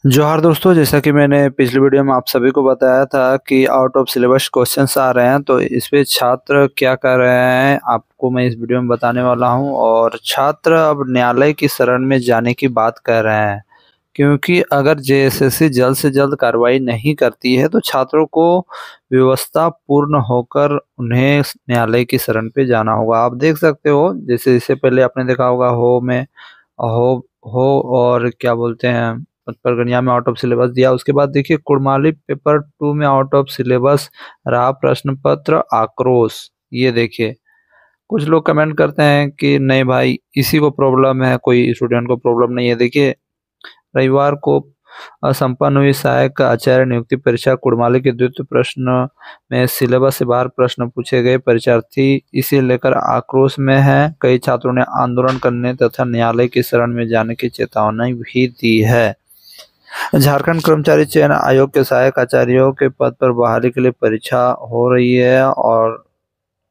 जोहार दोस्तों, जैसा कि मैंने पिछली वीडियो में आप सभी को बताया था कि आउट ऑफ सिलेबस क्वेश्चंस आ रहे हैं, तो इस पे छात्र क्या कर रहे हैं आपको मैं इस वीडियो में बताने वाला हूं। और छात्र अब न्यायालय की शरण में जाने की बात कर रहे हैं, क्योंकि अगर जेएसएससी जल्द से जल्द कार्रवाई नहीं करती है तो छात्रों को व्यवस्था पूर्ण होकर उन्हें न्यायालय की शरण पे जाना होगा। आप देख सकते हो, जैसे इससे पहले आपने देखा होगा हो और क्या बोलते हैं परगनिया में आउट ऑफ सिलेबस दिया। उसके बाद देखिए कुड़माली पेपर 2 में आउट ऑफ सिलेबस रहा प्रश्न पत्र आक्रोश। ये देखिए, कुछ लोग कमेंट करते हैं कि नहीं भाई इसी को प्रॉब्लम है, कोई स्टूडेंट को प्रॉब्लम नहीं है। देखिए, रविवार को संपन्न हुई सहायक आचार्य नियुक्ति परीक्षा कुड़माली के द्वितीय प्रश्न में सिलेबस से बाहर प्रश्न पूछे गए। परीक्षार्थी इसे लेकर आक्रोश में है। कई छात्रों ने आंदोलन करने तथा न्यायालय की शरण में जाने की चेतावनी भी दी है। झारखंड कर्मचारी चयन आयोग के सहायक आचार्यों के पद पर बहाली के लिए परीक्षा हो रही है और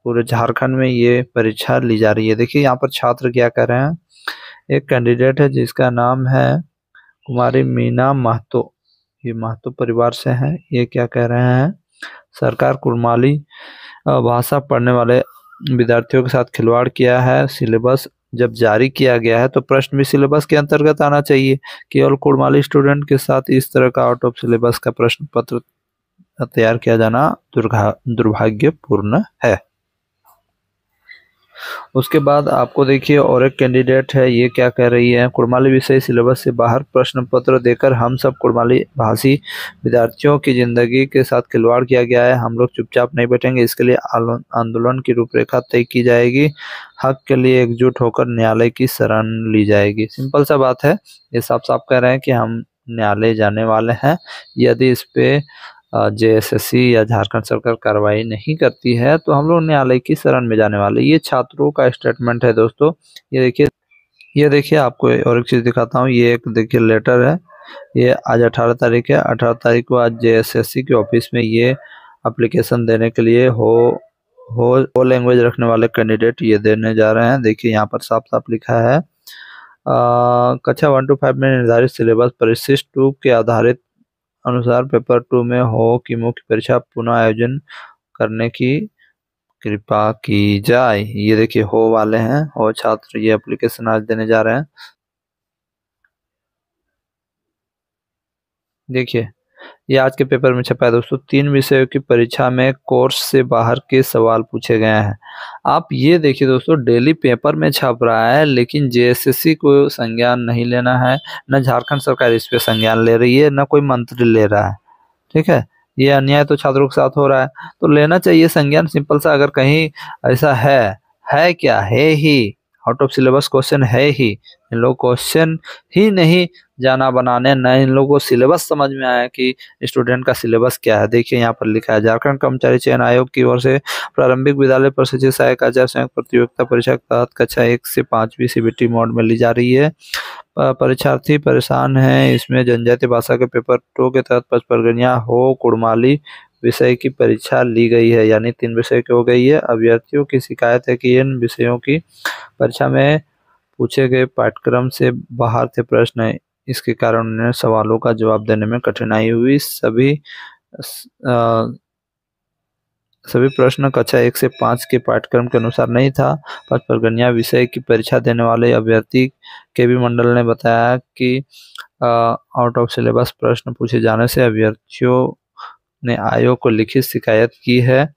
पूरे झारखंड में ये परीक्षा ली जा रही है। देखिए यहाँ पर छात्र क्या कर रहे हैं। एक कैंडिडेट है जिसका नाम है कुमारी मीना महतो, ये महतो परिवार से हैं। ये क्या कह रहे हैं, सरकार कुड़माली भाषा पढ़ने वाले विद्यार्थियों के साथ खिलवाड़ किया है। सिलेबस जब जारी किया गया है तो प्रश्न भी सिलेबस के अंतर्गत आना चाहिए। केवल कुड़माली स्टूडेंट के साथ इस तरह का आउट ऑफ सिलेबस का प्रश्न पत्र तैयार किया जाना दुर्भाग्यपूर्ण है। उसके बाद आपको देखिए और एक कैंडिडेट है, ये क्या कह रही है, कुड़माली विषय सिलेबस से बाहर प्रश्न पत्र देकर हम सब कुड़माली भाषी विद्यार्थियों की जिंदगी के साथ खिलवाड़ किया गया है। हम लोग चुपचाप नहीं बैठेंगे, इसके लिए आंदोलन की रूपरेखा तय की जाएगी। हक के लिए एकजुट होकर न्यायालय की शरण ली जाएगी। सिंपल सा बात है, ये साफ साफ कह रहे हैं कि हम न्यायालय जाने वाले हैं। यदि इस पे जेएसएससी या झारखंड सरकार कार्रवाई नहीं करती है तो हम लोग न्यायालय की शरण में जाने वाले। ये छात्रों का स्टेटमेंट है दोस्तों। ये देखिए आपको और एक चीज दिखाता हूँ। ये एक देखिए लेटर है, ये आज 18 तारीख है। 18 तारीख को आज जेएसएससी के ऑफिस में ये एप्लीकेशन देने के लिए हो लैंग्वेज रखने वाले कैंडिडेट ये देने जा रहे हैं। देखिए यहाँ पर साफ साफ लिखा है कक्षा 1 to 5 में निर्धारित सिलेबस परिशिष्ट 2 के आधारित अनुसार पेपर 2 में हो की मुख्य परीक्षा पुनः आयोजन करने की कृपा की जाए। ये देखिए हो वाले हैं, हो छात्र ये एप्लीकेशन आज देने जा रहे हैं। देखिए ये आज के पेपर में छपा है दोस्तों। 3 विषयों की परीक्षा में कोर्स से बाहर के सवाल पूछे गए हैं। आप ये देखिए दोस्तों, डेली पेपर में छप रहा है लेकिन जेएसएससी को संज्ञान नहीं लेना है, न झारखंड सरकार इस पे संज्ञान ले रही है, न कोई मंत्री ले रहा है। ठीक है, ये अन्याय तो छात्रों के साथ हो रहा है, तो लेना चाहिए संज्ञान। सिंपल सा, अगर कहीं ऐसा है क्या है ही, आउट ऑफ सिलेबस क्वेश्चन है ही। इन लोग क्वेश्चन ही नहीं जाना बनाने, न इन लोगों को सिलेबस समझ में आया कि स्टूडेंट का सिलेबस क्या है। देखिए यहाँ पर लिखा है झारखंड कर्मचारी चयन आयोग की ओर से प्रारंभिक विद्यालय प्रशिक्षित सहायक आचार्य संयुक्त प्रतियोगिता परीक्षा के तहत कक्षा 1 से 5वीं सीबीटी मोड में ली जा रही है। परीक्षार्थी परेशान हैं। इसमें जनजातीय भाषा के पेपर 2 के तहत पचपरगनिया हो कुड़माली विषय की परीक्षा ली गई है, यानी 3 विषय की हो गई है। अभ्यर्थियों की शिकायत है कि इन विषयों की परीक्षा में पूछे गए पाठ्यक्रम से बाहर थे प्रश्न, इसके कारण उन्हें सवालों का जवाब देने में कठिनाई हुई। सभी प्रश्न कक्षा 1 से 5 के पाठ्यक्रम के अनुसार नहीं था। पचपरगनिया विषय की परीक्षा देने वाले अभ्यर्थी के बी मंडल ने बताया कि आउट ऑफ सिलेबस प्रश्न पूछे जाने से अभ्यर्थियों ने आयोग को लिखित शिकायत की है।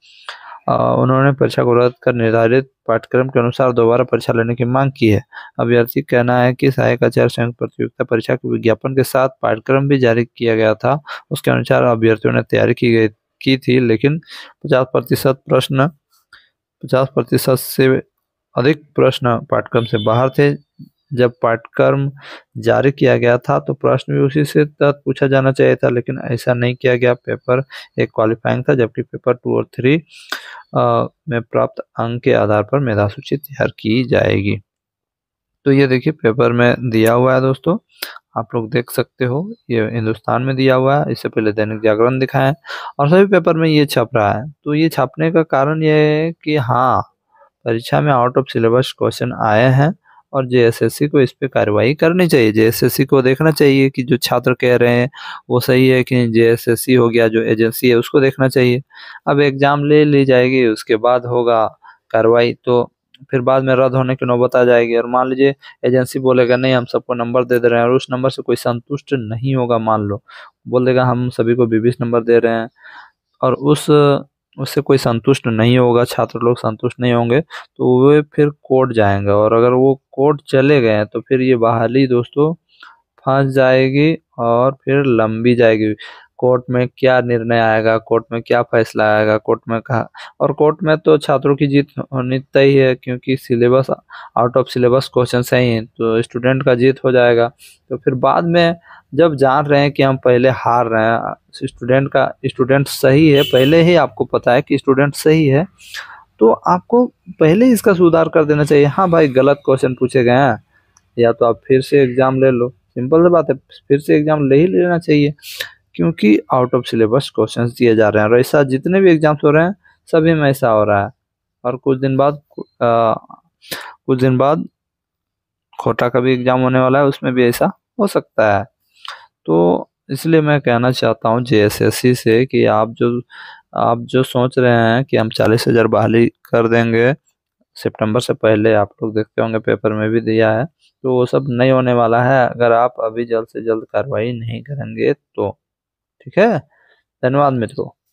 उन्होंने परीक्षा को रद्द कर निर्धारित पाठ्यक्रम के अनुसार दोबारा परीक्षा लेने की मांग की है। अभ्यर्थी का कहना है कि सहायक आचार्य संयुक्त प्रतियोगिता परीक्षा के विज्ञापन के साथ पाठ्यक्रम भी जारी किया गया था। उसके अनुसार अभ्यर्थियों ने तैयारी की थी, लेकिन 50% से अधिक प्रश्न पाठ्यक्रम से बाहर थे। जब पाठ्यक्रम जारी किया गया था तो प्रश्न भी उसी से तहत पूछा जाना चाहिए था, लेकिन ऐसा नहीं किया गया। पेपर 1 क्वालिफाइंग था, जबकि पेपर 2 और 3 में प्राप्त अंक के आधार पर मेधा सूची तैयार की जाएगी। तो ये देखिए पेपर में दिया हुआ है दोस्तों, आप लोग देख सकते हो। ये हिंदुस्तान में दिया हुआ है, इससे पहले दैनिक जागरण दिखा है और सभी पेपर में ये छप रहा है। तो ये छपने का कारण ये है कि हाँ, परीक्षा में आउट ऑफ सिलेबस क्वेश्चन आए हैं और जेएसएससी को इस पे कार्रवाई करनी चाहिए। जेएसएससी को देखना चाहिए कि जो छात्र कह रहे हैं वो सही है कि जेएसएससी हो गया जो एजेंसी है उसको देखना चाहिए। अब एग्जाम ले ली जाएगी, उसके बाद होगा कार्रवाई, तो फिर बाद में रद्द होने की नौबत आ जाएगी। और मान लीजिए एजेंसी बोलेगा नहीं हम सबको नंबर दे रहे हैं, और उस नंबर से कोई संतुष्ट नहीं होगा, मान लो बोल देगा हम सभी को 20 नंबर दे रहे हैं, और उससे कोई संतुष्ट नहीं होगा, छात्र लोग संतुष्ट नहीं होंगे, तो वे फिर कोर्ट जाएंगे। और अगर वो कोर्ट चले गए तो फिर ये बहाली दोस्तों फंस जाएगी और फिर लंबी जाएगी। कोर्ट में क्या निर्णय आएगा, कोर्ट में क्या फैसला आएगा, कोर्ट में कहा, और कोर्ट में तो छात्रों की जीत होनी तय ही है, क्योंकि syllabus out of syllabus question है ही, तो स्टूडेंट का जीत हो जाएगा। तो फिर बाद में जब जान रहे हैं कि हम पहले हार रहे हैं, स्टूडेंट सही है, पहले ही आपको पता है कि स्टूडेंट सही है, तो आपको पहले ही इसका सुधार कर देना चाहिए। हाँ भाई गलत क्वेश्चन पूछे गए हैं, या तो आप फिर से एग्जाम ले लो, सिंपल सी बात है, फिर से एग्जाम ले ही लेना चाहिए, क्योंकि आउट ऑफ सिलेबस क्वेश्चंस दिए जा रहे हैं। और ऐसा जितने भी एग्जाम्स हो रहे हैं सभी में ऐसा हो रहा है। और कुछ दिन बाद कोटा का भी एग्जाम होने वाला है, उसमें भी ऐसा हो सकता है। तो इसलिए मैं कहना चाहता हूँ जेएसएससी से कि आप जो सोच रहे हैं कि हम 40,000 बहाली कर देंगे सितंबर से पहले, आप लोग देखते होंगे पेपर में भी दिया है, तो वो सब नहीं होने वाला है अगर आप अभी जल्द से जल्द कार्रवाई नहीं करेंगे तो। ठीक है, धन्यवाद मित्रों।